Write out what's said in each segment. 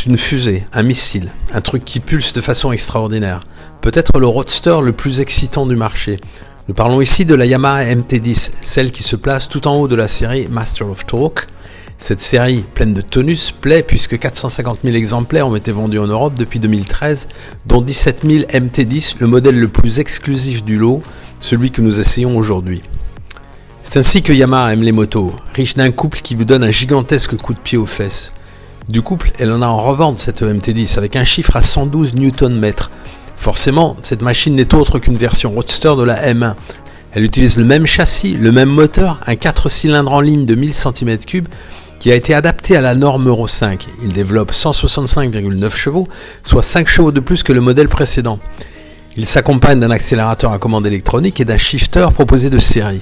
une fusée, un missile, un truc qui pulse de façon extraordinaire. Peut-être le roadster le plus excitant du marché. Nous parlons ici de la Yamaha MT-10, celle qui se place tout en haut de la série Master of Torque. Cette série, pleine de tonus, plaît puisque 450 000 exemplaires ont été vendus en Europe depuis 2013, dont 17 000 MT-10, le modèle le plus exclusif du lot, celui que nous essayons aujourd'hui. C'est ainsi que Yamaha aime les motos, riche d'un couple qui vous donne un gigantesque coup de pied aux fesses. Du couple, elle en a en revente cette MT-10 avec un chiffre à 112 Nm. Forcément, cette machine n'est autre qu'une version roadster de la M1. Elle utilise le même châssis, le même moteur, un 4 cylindres en ligne de 1000 cm3 qui a été adapté à la norme Euro 5. Il développe 165,9 chevaux, soit 5 chevaux de plus que le modèle précédent. Il s'accompagne d'un accélérateur à commande électronique et d'un shifter proposé de série.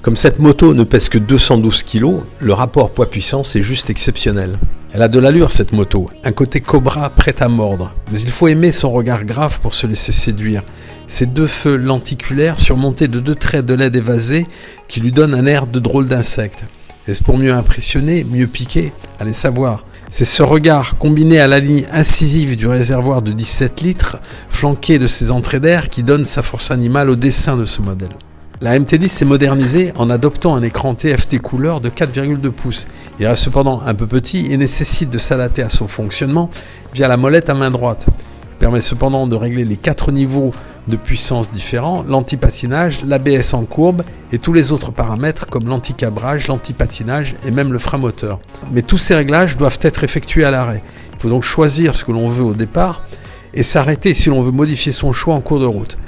Comme cette moto ne pèse que 212 kg, le rapport poids-puissance est juste exceptionnel. Elle a de l'allure cette moto, un côté cobra prêt à mordre, mais il faut aimer son regard grave pour se laisser séduire. Ses deux feux lenticulaires surmontés de deux traits de LED évasés qui lui donnent un air de drôle d'insecte. Est-ce pour mieux impressionner, mieux piquer? Allez savoir. C'est ce regard combiné à la ligne incisive du réservoir de 17 litres, flanqué de ses entrées d'air, qui donne sa force animale au dessin de ce modèle. La MT-10 s'est modernisée en adoptant un écran TFT couleur de 4,2 pouces. Il reste cependant un peu petit et nécessite de s'adapter à son fonctionnement via la molette à main droite. Il permet cependant de régler les 4 niveaux de puissance différents, l'antipatinage, l'ABS en courbe et tous les autres paramètres comme l'anticabrage, l'antipatinage et même le frein moteur. Mais tous ces réglages doivent être effectués à l'arrêt. Il faut donc choisir ce que l'on veut au départ et s'arrêter si l'on veut modifier son choix en cours de route.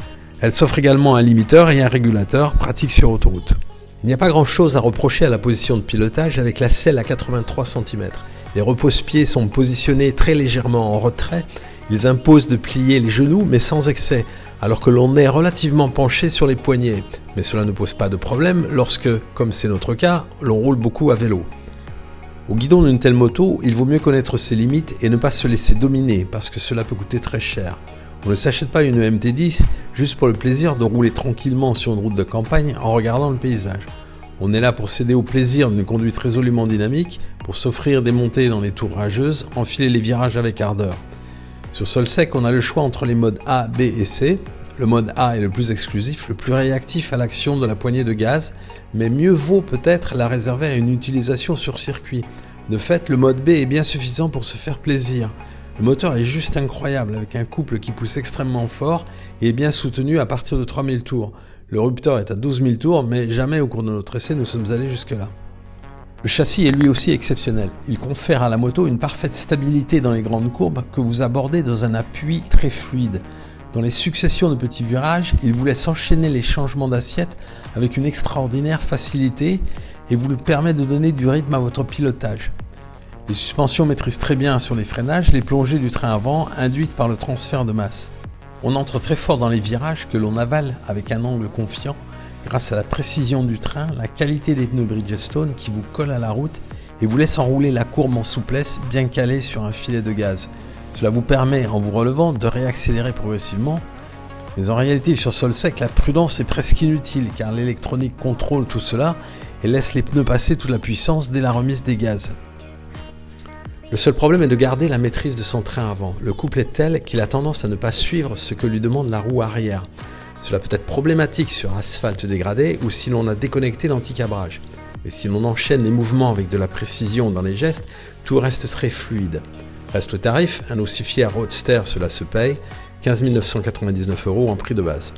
Elle s'offre également un limiteur et un régulateur, pratique sur autoroute. Il n'y a pas grand chose à reprocher à la position de pilotage avec la selle à 83 cm. Les repose-pieds sont positionnés très légèrement en retrait. Ils imposent de plier les genoux mais sans excès, alors que l'on est relativement penché sur les poignets. Mais cela ne pose pas de problème lorsque, comme c'est notre cas, l'on roule beaucoup à vélo. Au guidon d'une telle moto, il vaut mieux connaître ses limites et ne pas se laisser dominer parce que cela peut coûter très cher. On ne s'achète pas une MT-10 juste pour le plaisir de rouler tranquillement sur une route de campagne en regardant le paysage. On est là pour céder au plaisir d'une conduite résolument dynamique, pour s'offrir des montées dans les tours rageuses, enfiler les virages avec ardeur. Sur sol sec, on a le choix entre les modes A, B et C. Le mode A est le plus exclusif, le plus réactif à l'action de la poignée de gaz, mais mieux vaut peut-être la réserver à une utilisation sur circuit. De fait, le mode B est bien suffisant pour se faire plaisir. Le moteur est juste incroyable avec un couple qui pousse extrêmement fort et est bien soutenu à partir de 3000 tours. Le rupteur est à 12 000 tours, mais jamais au cours de notre essai nous sommes allés jusque-là. Le châssis est lui aussi exceptionnel. Il confère à la moto une parfaite stabilité dans les grandes courbes que vous abordez dans un appui très fluide. Dans les successions de petits virages, il vous laisse enchaîner les changements d'assiette avec une extraordinaire facilité et vous le permet de donner du rythme à votre pilotage. Les suspensions maîtrisent très bien sur les freinages les plongées du train avant induites par le transfert de masse. On entre très fort dans les virages que l'on avale avec un angle confiant grâce à la précision du train, la qualité des pneus Bridgestone qui vous collent à la route et vous laisse enrouler la courbe en souplesse bien calée sur un filet de gaz. Cela vous permet, en vous relevant, de réaccélérer progressivement. Mais en réalité, sur sol sec, la prudence est presque inutile car l'électronique contrôle tout cela et laisse les pneus passer toute la puissance dès la remise des gaz. Le seul problème est de garder la maîtrise de son train avant. Le couple est tel qu'il a tendance à ne pas suivre ce que lui demande la roue arrière. Cela peut être problématique sur asphalte dégradé ou si l'on a déconnecté l'anticabrage. Mais si l'on enchaîne les mouvements avec de la précision dans les gestes, tout reste très fluide. Reste le tarif, un aussi fier roadster, cela se paye, 15 999 € en prix de base.